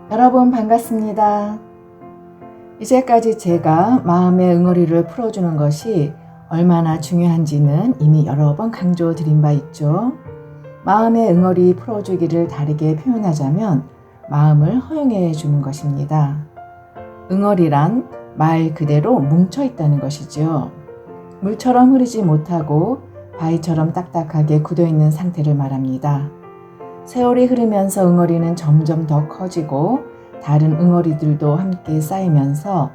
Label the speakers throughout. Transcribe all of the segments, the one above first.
Speaker 1: 여러분 반갑습니다. 이제까지 제가 마음의 응어리를 풀어주는 것이 얼마나 중요한지는 이미 여러 번 강조드린 바 있죠. 마음의 응어리 풀어주기를 다르게 표현하자면 마음을 허용해 주는 것입니다. 응어리란 말 그대로 뭉쳐 있다는 것이죠. 물처럼 흐르지 못하고 바위처럼 딱딱하게 굳어 있는 상태를 말합니다. 세월이 흐르면서 응어리는 점점 더 커지고 다른 응어리들도 함께 쌓이면서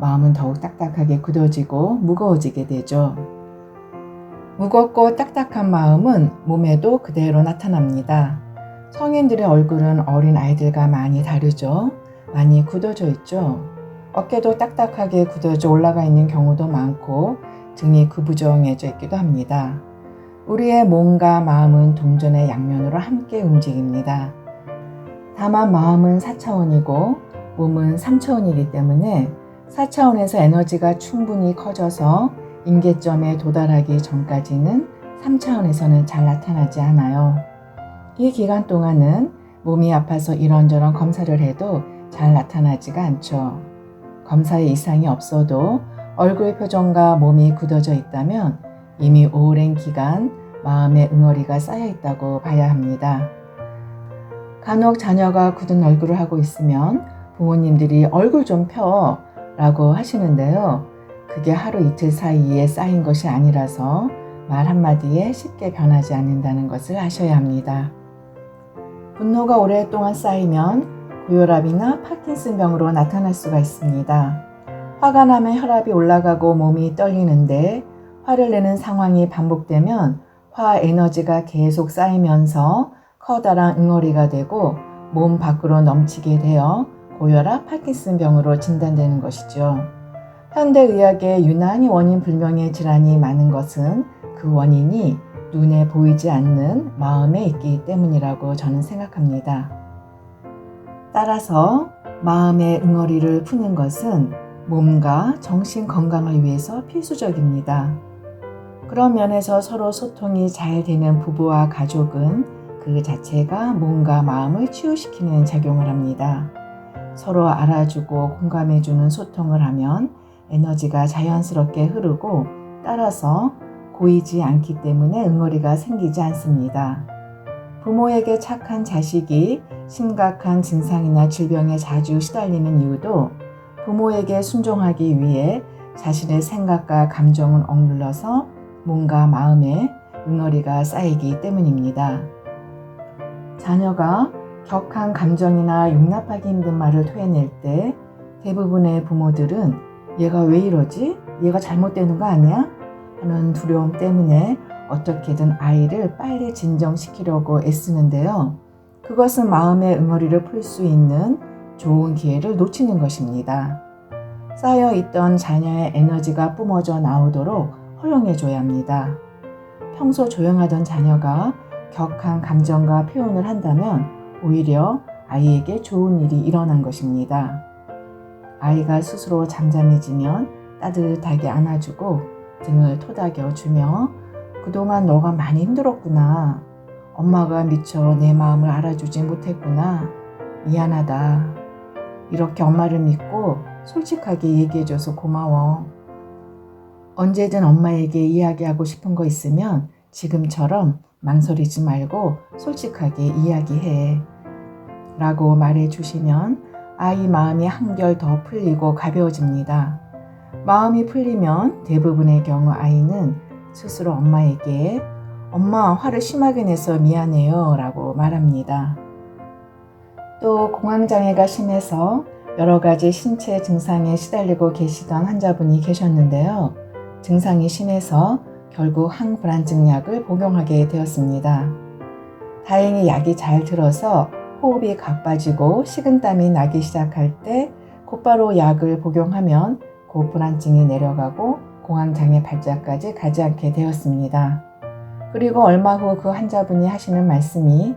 Speaker 1: 마음은 더욱 딱딱하게 굳어지고 무거워지게 되죠. 무겁고 딱딱한 마음은 몸에도 그대로 나타납니다. 성인들의 얼굴은 어린 아이들과 많이 다르죠. 많이 굳어져 있죠. 어깨도 딱딱하게 굳어져 올라가 있는 경우도 많고 등이 구부정해져 있기도 합니다. 우리의 몸과 마음은 동전의 양면으로 함께 움직입니다. 다만 마음은 4차원이고 몸은 3차원이기 때문에 4차원에서 에너지가 충분히 커져서 임계점에 도달하기 전까지는 3차원에서는 잘 나타나지 않아요. 이 기간 동안은 몸이 아파서 이런저런 검사를 해도 잘 나타나지가 않죠. 검사에 이상이 없어도 얼굴 표정과 몸이 굳어져 있다면 이미 오랜 기간 마음의 응어리가 쌓여 있다고 봐야 합니다. 간혹 자녀가 굳은 얼굴을 하고 있으면 부모님들이 얼굴 좀 펴 라고 하시는데요. 그게 하루 이틀 사이에 쌓인 것이 아니라서 말 한마디에 쉽게 변하지 않는다는 것을 아셔야 합니다. 분노가 오랫동안 쌓이면 고혈압이나 파킨슨병으로 나타날 수가 있습니다. 화가 나면 혈압이 올라가고 몸이 떨리는데 화를 내는 상황이 반복되면 화 에너지가 계속 쌓이면서 커다란 응어리가 되고 몸 밖으로 넘치게 되어 고혈압, 파킨슨병으로 진단되는 것이죠. 현대의학에 유난히 원인 불명의 질환이 많은 것은 그 원인이 눈에 보이지 않는 마음에 있기 때문이라고 저는 생각합니다. 따라서 마음의 응어리를 푸는 것은 몸과 정신 건강을 위해서 필수적입니다. 그런 면에서 서로 소통이 잘 되는 부부와 가족은 그 자체가 몸과 마음을 치유시키는 작용을 합니다. 서로 알아주고 공감해주는 소통을 하면 에너지가 자연스럽게 흐르고 따라서 고이지 않기 때문에 응어리가 생기지 않습니다. 부모에게 착한 자식이 심각한 증상이나 질병에 자주 시달리는 이유도 부모에게 순종하기 위해 자신의 생각과 감정을 억눌러서 몸과 마음에 응어리가 쌓이기 때문입니다. 자녀가 격한 감정이나 용납하기 힘든 말을 토해낼 때 대부분의 부모들은 얘가 왜 이러지? 얘가 잘못되는 거 아니야? 하는 두려움 때문에 어떻게든 아이를 빨리 진정시키려고 애쓰는데요. 그것은 마음의 응어리를 풀 수 있는 좋은 기회를 놓치는 것입니다. 쌓여있던 자녀의 에너지가 뿜어져 나오도록 허용해줘야 합니다. 평소 조용하던 자녀가 격한 감정과 표현을 한다면 오히려 아이에게 좋은 일이 일어난 것입니다. 아이가 스스로 잠잠해지면 따뜻하게 안아주고 등을 토닥여주며 그동안 너가 많이 힘들었구나. 엄마가 미처 내 마음을 알아주지 못했구나. 미안하다. 이렇게 엄마를 믿고 솔직하게 얘기해줘서 고마워. 언제든 엄마에게 이야기하고 싶은 거 있으면 지금처럼 망설이지 말고 솔직하게 이야기해. 라고 말해주시면 아이 마음이 한결 더 풀리고 가벼워집니다. 마음이 풀리면 대부분의 경우 아이는 스스로 엄마에게 엄마 화를 심하게 내서 미안해요 라고 말합니다. 또 공황장애가 심해서 여러 가지 신체 증상에 시달리고 계시던 환자분이 계셨는데요. 증상이 심해서 결국 항불안증 약을 복용하게 되었습니다. 다행히 약이 잘 들어서 호흡이 가빠지고 식은땀이 나기 시작할 때 곧바로 약을 복용하면 고불안증이 내려가고 공황장애 발작까지 가지 않게 되었습니다. 그리고 얼마 후 그 환자분이 하시는 말씀이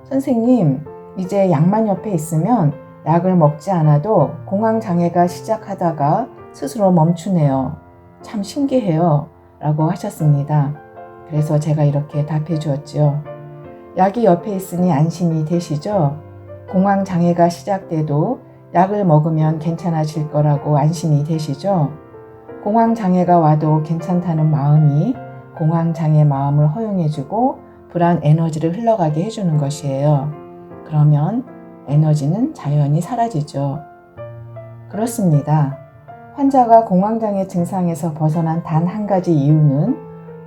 Speaker 1: 선생님, 이제 약만 옆에 있으면 약을 먹지 않아도 공황장애가 시작하다가 스스로 멈추네요. 참 신기해요. 라고 하셨습니다. 그래서 제가 이렇게 답해 주었죠. 약이 옆에 있으니 안심이 되시죠? 공황 장애가 시작돼도 약을 먹으면 괜찮아질 거라고 안심이 되시죠? 공황 장애가 와도 괜찮다는 마음이 공황 장애 마음을 허용해주고 불안 에너지를 흘러가게 해주는 것이에요. 그러면 에너지는 자연히 사라지죠. 그렇습니다. 환자가 공황장애 증상에서 벗어난 단 한 가지 이유는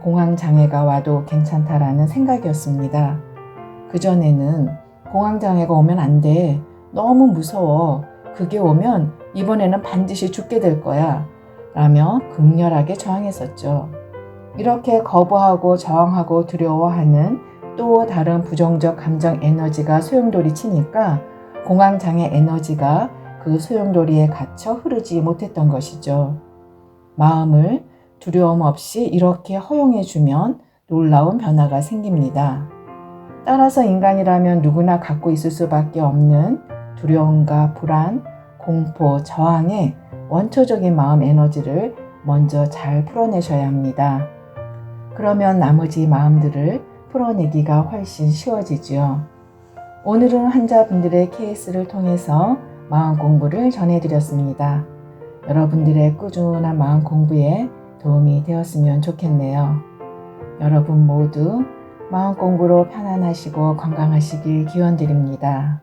Speaker 1: 공황장애가 와도 괜찮다라는 생각이었습니다. 그전에는 공황장애가 오면 안 돼. 너무 무서워. 그게 오면 이번에는 반드시 죽게 될 거야. 라며 극렬하게 저항했었죠. 이렇게 거부하고 저항하고 두려워하는 또 다른 부정적 감정 에너지가 소용돌이 치니까 공황장애 에너지가 그 소용돌이에 갇혀 흐르지 못했던 것이죠. 마음을 두려움 없이 이렇게 허용해주면 놀라운 변화가 생깁니다. 따라서 인간이라면 누구나 갖고 있을 수밖에 없는 두려움과 불안, 공포, 저항의 원초적인 마음 에너지를 먼저 잘 풀어내셔야 합니다. 그러면 나머지 마음들을 풀어내기가 훨씬 쉬워지죠. 오늘은 환자분들의 케이스를 통해서 마음 공부를 전해드렸습니다. 여러분들의 꾸준한 마음 공부에 도움이 되었으면 좋겠네요. 여러분 모두 마음 공부로 편안하시고 건강하시길 기원드립니다.